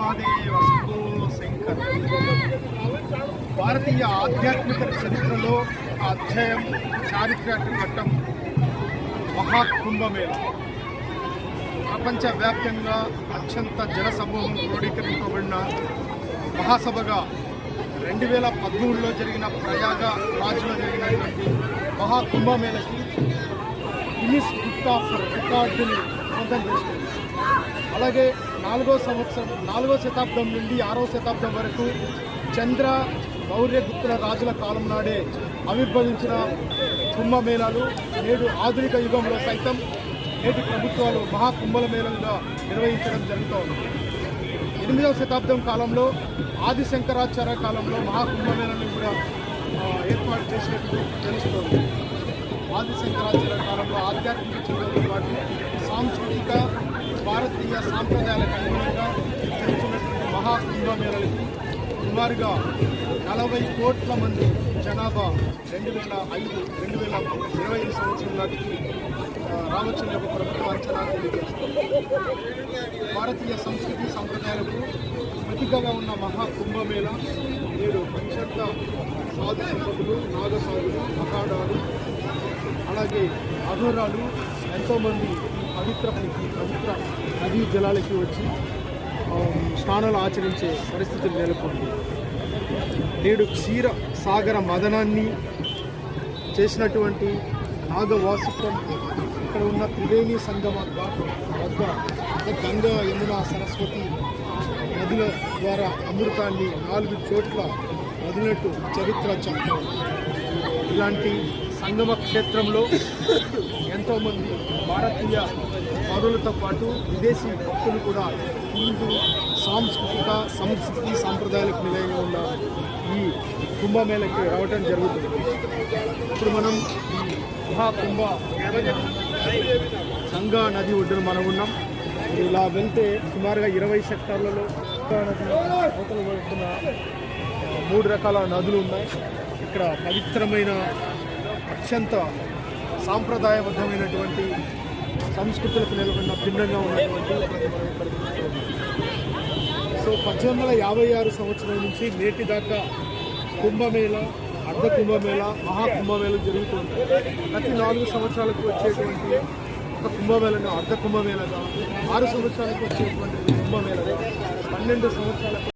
మహాదేవ శంభో శంకర్. భారతీయ ఆధ్యాత్మిక చరిత్రలో అధ్యాయం చారిత్రక ఘట్టం మహాకుంభమేళ. ప్రపంచవ్యాప్తంగా అత్యంత జనసమూహం క్రోడీకరింపబడిన మహాసభగా 2013లో జరిగిన ప్రయాగ రాజ్లో జరిగినటువంటి మహాకుంభమేళకి గిన్నిస్ బుక్ ఆఫ్ రికార్డుని సొంతం చేసుకుంది. అలాగే 4వ శతాబ్దం నుండి 6వ శతాబ్దం వరకు చంద్ర మౌర్య గుప్తుల రాజుల కాలం నాడే ఆవిర్భవించిన కుంభమేళాలు నేడు ఆధునిక యుగంలో సైతం నేటి ప్రభుత్వాలు మహాకుంభమేళంగా నిర్వహించడం జరుగుతోంది. 8వ శతాబ్దం కాలంలో ఆది శంకరాచార్య కాలంలో మహాకుంభమేళను కూడా ఏర్పాటు చేసినట్టు తెలుస్తోంది. ఆది శంకరాచార్య కాలంలో ఆధ్యాత్మిక చర్యలతో పాటు సాంస్కృతిక భారతీయ సాంప్రదాయాలకు అనుగుణంగా జరుగుతున్నటువంటి మహాకుంభమేళలకి సుమారుగా 40 కోట్ల మంది జనాభా 2025 సంవత్సరం నాటికి రావచ్చని ఒక ప్రభుత్వ అంచనా తెలియజేస్తుంది. భారతీయ సంస్కృతి సంప్రదాయాలకు ప్రతీకగా ఉన్న మహాకుంభమేళ నేడు అత్యంత సాధు సంపదలు, నాగసాధులు, అఖాడాలు, అలాగే అఘోరాలు ఎంతోమంది పవిత్ర నదీ జలాలకి వచ్చి స్నానాలు ఆచరించే పరిస్థితులు నెలకొంది. నేడు క్షీర సాగర మదనాన్ని చేసినటువంటి నాగవాసుత్వం ఇక్కడ ఉన్న త్రివేణి సంగమ వద్ద గంగా, యమున, సరస్వతి నదుల ద్వారా అమృతాన్ని 4 చోట్ల వదిలినట్టు చరిత్ర చెప్తాం. ఇలాంటి సంగమ క్షేత్రంలో ఎంతోమంది భారతీయ పౌరులతో పాటు విదేశీ భక్తులు కూడా హిందూ సంస్కృతి సాంప్రదాయాలకు నిలయంగా ఉన్న ఈ కుంభమేళకి రావటం జరుగుతుంది. ఇప్పుడు మనం మహాకుంభ గంగా నది ఒడ్డున మనం ఉన్నాం. ఇలా వెళ్తే సుమారుగా 20 సెక్టార్లలో అవతల పడుతున్న 3 రకాల నదులు ఉన్నాయి. ఇక్కడ పవిత్రమైన అత్యంత సాంప్రదాయబద్ధమైనటువంటి సంస్కృతులకు నెలకొన్న భిన్నంగా ఉన్నటువంటి సో 1856 సంవత్సరం నుంచి నేటి దాకా కుంభమేళ, అర్ధ కుంభమేళ, మహాకుంభమేళ జరుగుతుంది. ప్రతి 4 సంవత్సరాలకు వచ్చేటువంటి ఒక కుంభమేళను అర్ధ కుంభమేళగా, 6 సంవత్సరాలకు వచ్చేటువంటి కుంభమేళగా, 12 సంవత్సరాలకు